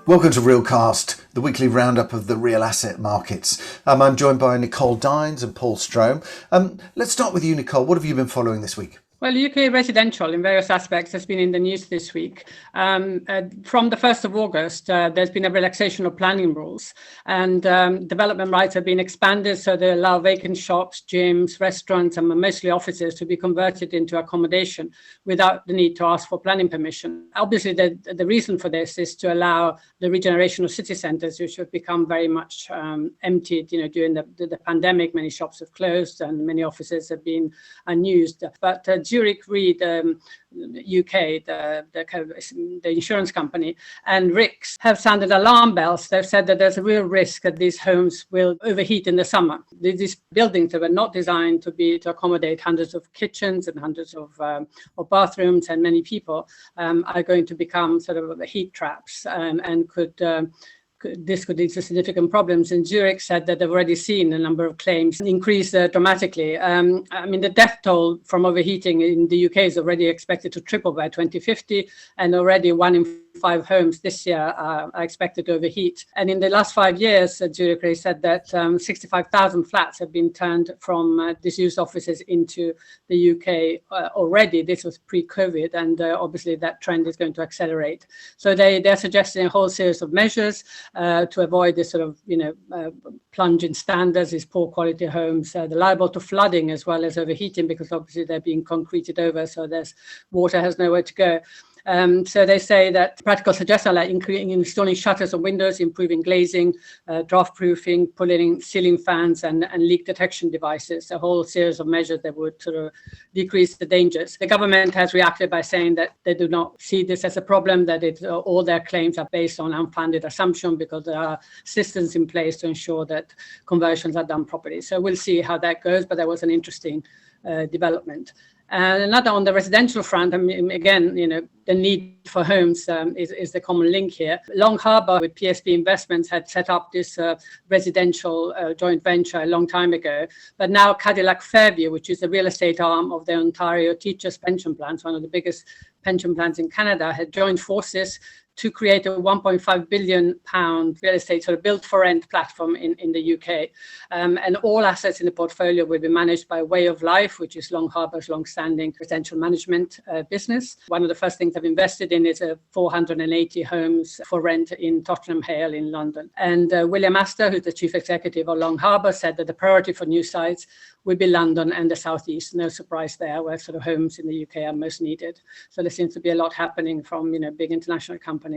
Welcome to RealCast, the weekly roundup of the real asset markets. I'm joined by Nicole Dines and Paul Strome. Let's start with you, Nicole. What have you been following this week? Well, UK residential in various aspects has been in the news this week. From the 1st of August, there's been a relaxation of planning rules, and development rights have been expanded so they allow vacant shops, gyms, restaurants, and mostly offices to be converted into accommodation without the need to ask for planning permission. Obviously, the reason for this is to allow the regeneration of city centres, which have become very much emptied. During the pandemic, many shops have closed and many offices have been unused. But Zurich REIT UK, the insurance company, and RICS have sounded alarm bells. They've said that there's a real risk that these homes will overheat in the summer. These buildings that were not designed to accommodate hundreds of kitchens and hundreds of bathrooms and many people are going to become sort of heat traps and this could lead to significant problems. And Zurich said that they've already seen a number of claims increase dramatically. The death toll from overheating in the UK is already expected to triple by 2050, and already 1 in 5 homes this year are expected to overheat. And in the last 5 years, Zurich said that 65,000 flats have been turned from disused offices into the UK already. This was pre-COVID, and obviously that trend is going to accelerate. So they're suggesting a whole series of measures to avoid this sort of, plunge in standards. These poor quality homes, they're liable to flooding as well as overheating because obviously they're being concreted over, so water has nowhere to go. So they say that practical suggestions like installing shutters on windows, improving glazing, draft proofing, pulling in ceiling fans and leak detection devices, a whole series of measures that would sort of decrease the dangers. The government has reacted by saying that they do not see this as a problem, that all their claims are based on unfounded assumption because there are systems in place to ensure that conversions are done properly. So we'll see how that goes, but that was an interesting development. And another on the residential front, again, the need for homes is the common link here. Long Harbour with PSP Investments had set up this residential joint venture a long time ago, but now Cadillac Fairview, which is the real estate arm of the Ontario Teachers Pension Plans, one of the biggest pension plans in Canada, had joined forces to create a £1.5 billion real estate sort of built for rent platform in the UK. And all assets in the portfolio will be managed by Way of Life, which is Long Harbour's long-standing residential management business. One of the first things I've invested in is 480 homes for rent in Tottenham Hale in London. And William Astor, who's the chief executive of Long Harbour, said that the priority for new sites would be London and the southeast. No surprise there, where sort of homes in the UK are most needed. So there seems to be a lot happening from big international companies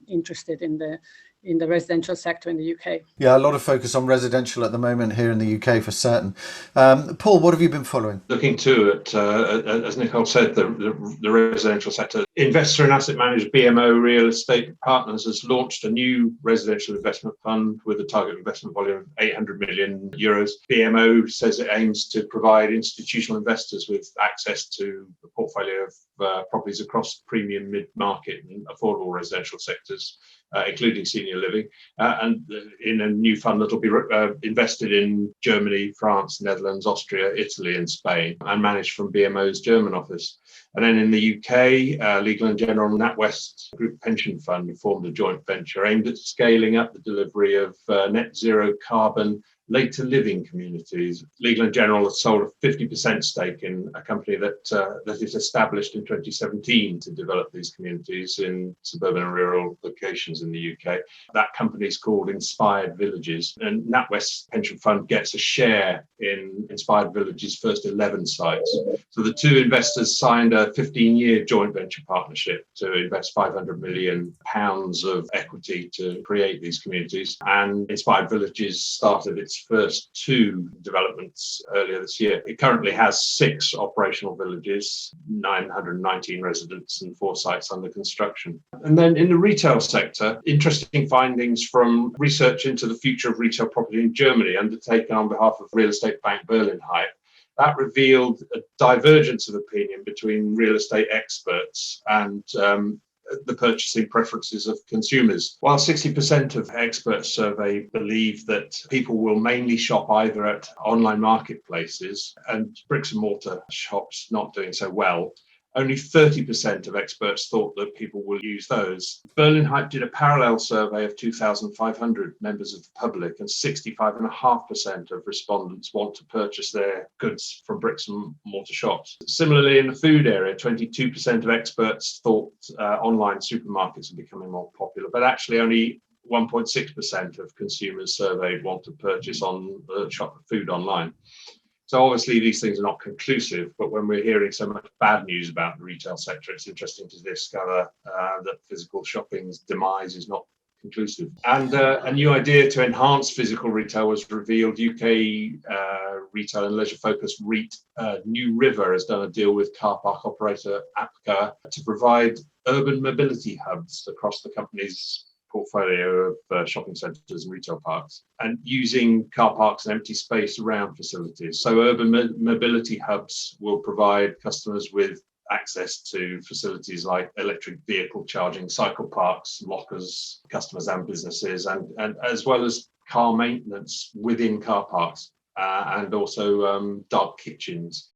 interested in the residential sector in the UK. Yeah, a lot of focus on residential at the moment here in the UK for certain. Paul, what have you been following? Looking too at, as Nicole said, the residential sector. Investor and asset manager BMO Real Estate Partners has launched a new residential investment fund with a target investment volume of €800 million. BMO says it aims to provide institutional investors with access to a portfolio of properties across the premium mid-market and affordable residential sectors, including senior living, and in a new fund that will be invested in Germany, France, Netherlands, Austria, Italy and Spain, and managed from BMO's German office. And then in the UK, Legal & General and NatWest Group Pension Fund formed a joint venture aimed at scaling up the delivery of net zero carbon later living communities. Legal & General has sold a 50% stake in a company that is established in 2017 to develop these communities in suburban and rural locations in the UK. That company is called Inspired Villages, and NatWest's pension fund gets a share in Inspired Villages' first 11 sites. So the two investors signed a 15-year joint venture partnership to invest £500 million of equity to create these communities, and Inspired Villages started its first 2 developments earlier this year. It currently has 6 operational villages, 919 residents and 4 sites under construction. And then in the retail sector, interesting findings from research into the future of retail property in Germany undertaken on behalf of real estate bank Berlin Hyp. That revealed a divergence of opinion between real estate experts and the purchasing preferences of consumers. While 60% of experts surveyed believe that people will mainly shop either at online marketplaces and bricks and mortar shops not doing so well, only 30% of experts thought that people will use those. Berlin Hyp did a parallel survey of 2,500 members of the public, and 65.5% of respondents want to purchase their goods from bricks and mortar shops. Similarly, in the food area, 22% of experts thought online supermarkets are becoming more popular, but actually only 1.6% of consumers surveyed want to purchase shop food online. So obviously these things are not conclusive, but when we're hearing so much bad news about the retail sector, it's interesting to discover that physical shopping's demise is not conclusive. And a new idea to enhance physical retail was revealed. UK retail and leisure-focused REIT New River has done a deal with car park operator APCA to provide urban mobility hubs across the company's portfolio of shopping centres and retail parks, and using car parks and empty space around facilities. So urban mobility hubs will provide customers with access to facilities like electric vehicle charging, cycle parks, lockers, customers and businesses, and as well as car maintenance within car parks, and also dark kitchens.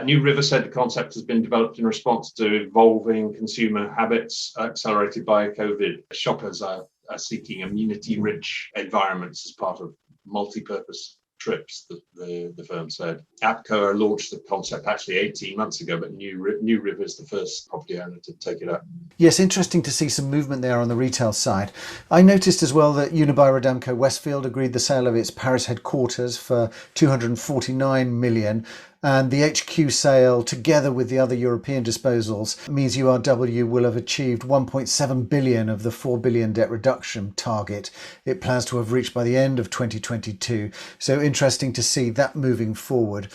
New River said the concept has been developed in response to evolving consumer habits accelerated by COVID. Shoppers are seeking amenity-rich environments as part of multi-purpose trips, the firm said. APCO launched the concept actually 18 months ago, but New River is the first property owner to take it up. Yes, interesting to see some movement there on the retail side. I noticed as well that Unibail Rodamco Westfield agreed the sale of its Paris headquarters for 249 million. And the HQ sale, together with the other European disposals, means URW will have achieved 1.7 billion of the 4 billion debt reduction target it plans to have reached by the end of 2022. So interesting to see that moving forward.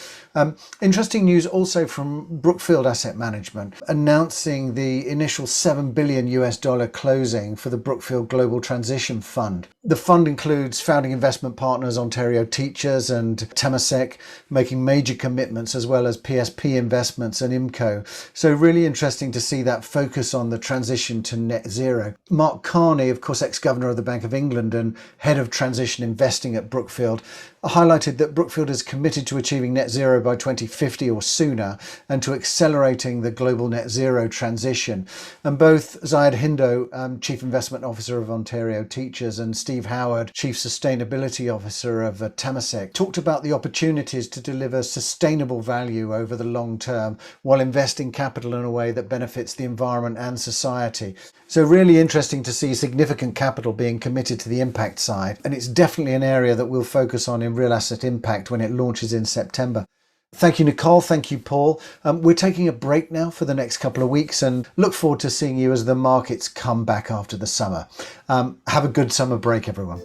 Interesting news also from Brookfield Asset Management, announcing the initial $7 billion closing for the Brookfield Global Transition Fund. The fund includes founding investment partners Ontario Teachers and Temasek, making major commitments, as well as PSP Investments and IMCO. So really interesting to see that focus on the transition to net zero. Mark Carney, of course, ex-governor of the Bank of England and head of transition investing at Brookfield, highlighted that Brookfield is committed to achieving net zero by 2050 or sooner, and to accelerating the global net zero transition. And both Zayed Hindo, Chief Investment Officer of Ontario Teachers, and Steve Howard, Chief Sustainability Officer of Temasek, talked about the opportunities to deliver sustainable value over the long term while investing capital in a way that benefits the environment and society. So really interesting to see significant capital being committed to the impact side, and it's definitely an area that we'll focus on in Real Asset Impact when it launches in September. Thank you, Nicole. Thank you, Paul. We're taking a break now for the next couple of weeks and look forward to seeing you as the markets come back after the summer. Have a good summer break, everyone.